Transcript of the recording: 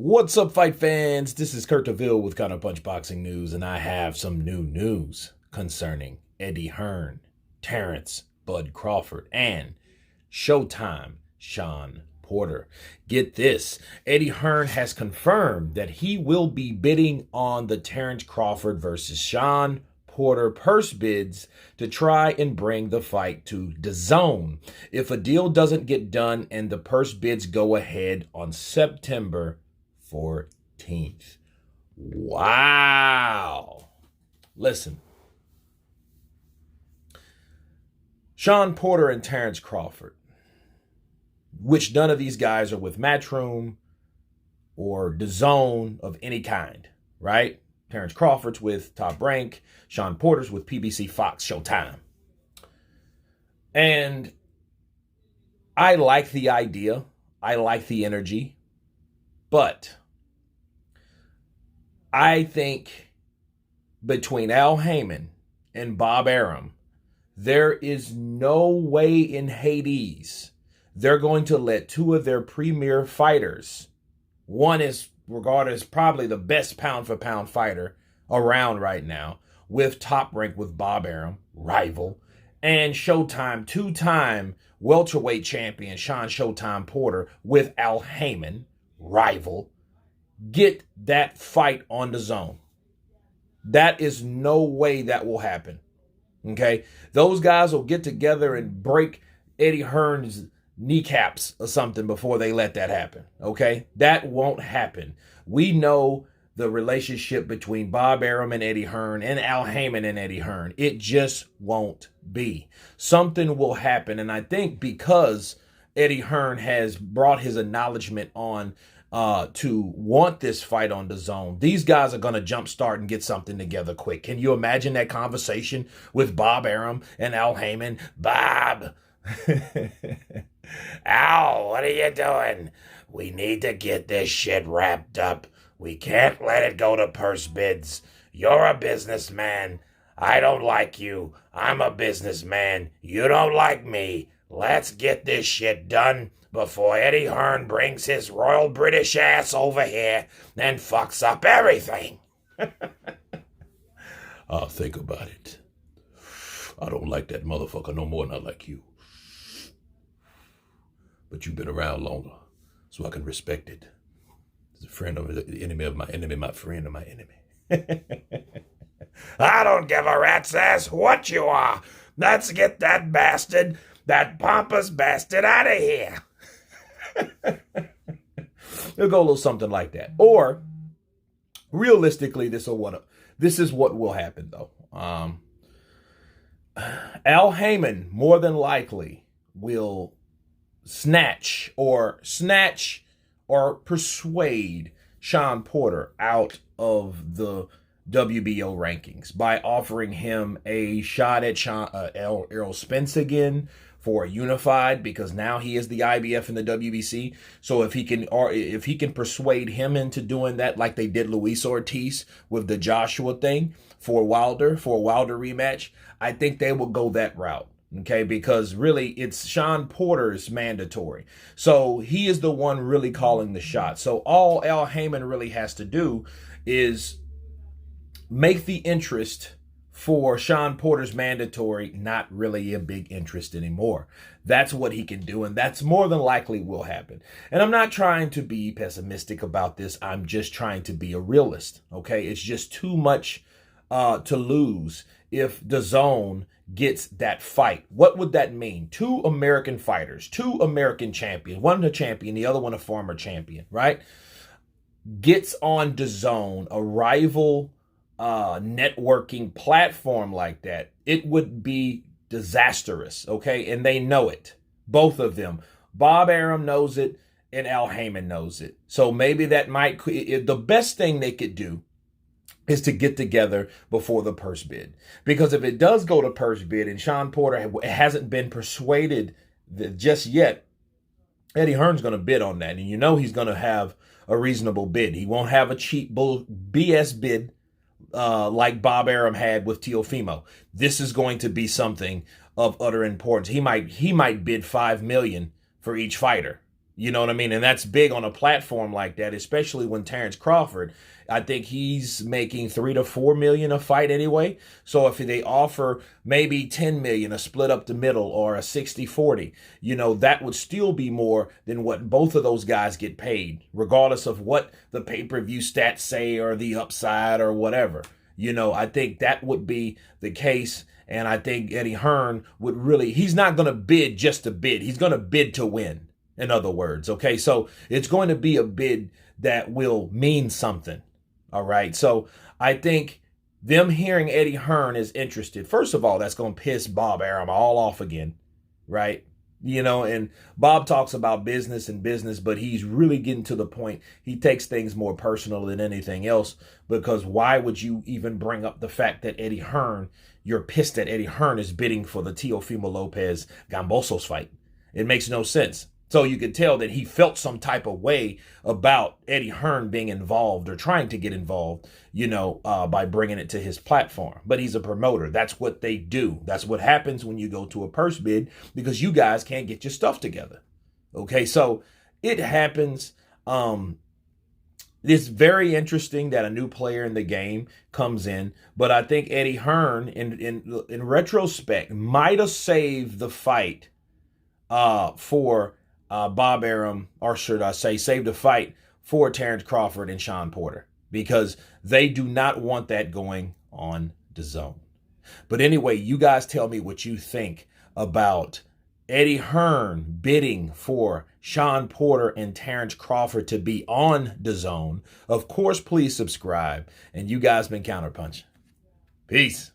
What's up, fight fans? This is Kurt DeVille with Counterpunched Boxing News, and I have some new news concerning Eddie Hearn, Terence, Bud Crawford, and Showtime, Shawn Porter. Get this, Eddie Hearn has confirmed that he will be bidding on the Terence Crawford versus Shawn Porter purse bids to try and bring the fight to DAZN if a deal doesn't get done and the purse bids go ahead on September 14th. Wow. Listen. Shawn Porter and Terence Crawford, which none of these guys are with Matchroom or DAZN of any kind, right? Terence Crawford's with Top Rank. Shawn Porter's with PBC, Fox, Showtime. And I like the idea. I like the energy. But I think between Al Haymon and Bob Arum, there is no way in Hades they're going to let two of their premier fighters, one is regarded as probably the best pound-for-pound fighter around right now, with Top Rank with Bob Arum, rival, and Showtime, two-time welterweight champion Shawn Showtime Porter with Al Haymon, rival, get that fight on DAZN. That is no way that will happen. Okay? Those guys will get together and break Eddie Hearn's kneecaps or something before they let that happen. Okay? That won't happen. We know the relationship between Bob Arum and Eddie Hearn and Al Haymon and Eddie Hearn. It just won't be. Something will happen. And I think because Eddie Hearn has brought his acknowledgement on to want this fight on DAZN, these guys are going to jumpstart and get something together quick. Can you imagine that conversation with Bob Arum and Al Haymon? Bob, Al, what are you doing? We need to get this shit wrapped up. We can't let it go to purse bids. You're a businessman. I don't like you. I'm a businessman. You don't like me. Let's get this shit done before Eddie Hearn brings his Royal British ass over here and fucks up everything. I'll think about it. I don't like that motherfucker no more than I like you. But you've been around longer, so I can respect it. As a friend of the enemy of my enemy, my friend of my enemy. I don't give a rat's ass what you are. Let's get that bastard, that pompous bastard, out of here. It'll go a little something like that. Or, realistically, this is what will happen, though. Al Haymon, more than likely, will snatch or persuade Shawn Porter out of the WBO rankings by offering him a shot at Errol Spence again for a unified, because now he is the IBF and the WBC. So if he can persuade him into doing that, like they did Luis Ortiz with the Joshua thing for a Wilder rematch, I think they will go that route. Okay, because really it's Shawn Porter's mandatory. So he is the one really calling the shot. So all Al Haymon really has to do is make the interest for Shawn Porter's mandatory not really a big interest anymore. That's what he can do, and that's more than likely will happen. And I'm not trying to be pessimistic about this. I'm just trying to be a realist. Okay, it's just too much to lose if DAZN gets that fight. What would that mean? Two American fighters, two American champions, one a champion, the other one a former champion, right? Gets on DAZN, a rival networking platform like that. It would be disastrous, okay? And they know it, both of them. Bob Arum knows it, and Al Haymon knows it. So maybe that might, the best thing they could do is to get together before the purse bid. Because if it does go to purse bid and Shawn Porter hasn't been persuaded just yet, Eddie Hearn's going to bid on that. And you know he's going to have a reasonable bid. He won't have a cheap BS bid like Bob Arum had with Teofimo. This is going to be something of utter importance. He might bid $5 million for each fighter. You know what I mean? And that's big on a platform like that, especially when Terence Crawford, I think he's making 3 to 4 million a fight anyway. So if they offer maybe 10 million, a split up the middle, or a 60-40, that would still be more than what both of those guys get paid, regardless of what the pay-per-view stats say or the upside or whatever. I think that would be the case. And I think Eddie Hearn would really, he's not going to bid just to bid. He's going to bid to win, in other words. Okay. So it's going to be a bid that will mean something. All right. So I think them hearing Eddie Hearn is interested. First of all, that's going to piss Bob Arum all off again. Right. And Bob talks about business and business, but he's really getting to the point. He takes things more personal than anything else, because why would you even bring up the fact that you're pissed that Eddie Hearn is bidding for the Teofimo Lopez Gambosos fight? It makes no sense. So you could tell that he felt some type of way about Eddie Hearn being involved or trying to get involved, by bringing it to his platform. But he's a promoter. That's what they do. That's what happens when you go to a purse bid, because you guys can't get your stuff together. Okay, so it happens. It's very interesting that a new player in the game comes in, but I think Eddie Hearn, in retrospect, might have saved the fight for Bob Arum, or should I say, saved the fight for Terence Crawford and Shawn Porter, because they do not want that going on DAZN. But anyway, you guys tell me what you think about Eddie Hearn bidding for Shawn Porter and Terence Crawford to be on DAZN. Of course, please subscribe. And you guys been Counterpunching. Peace.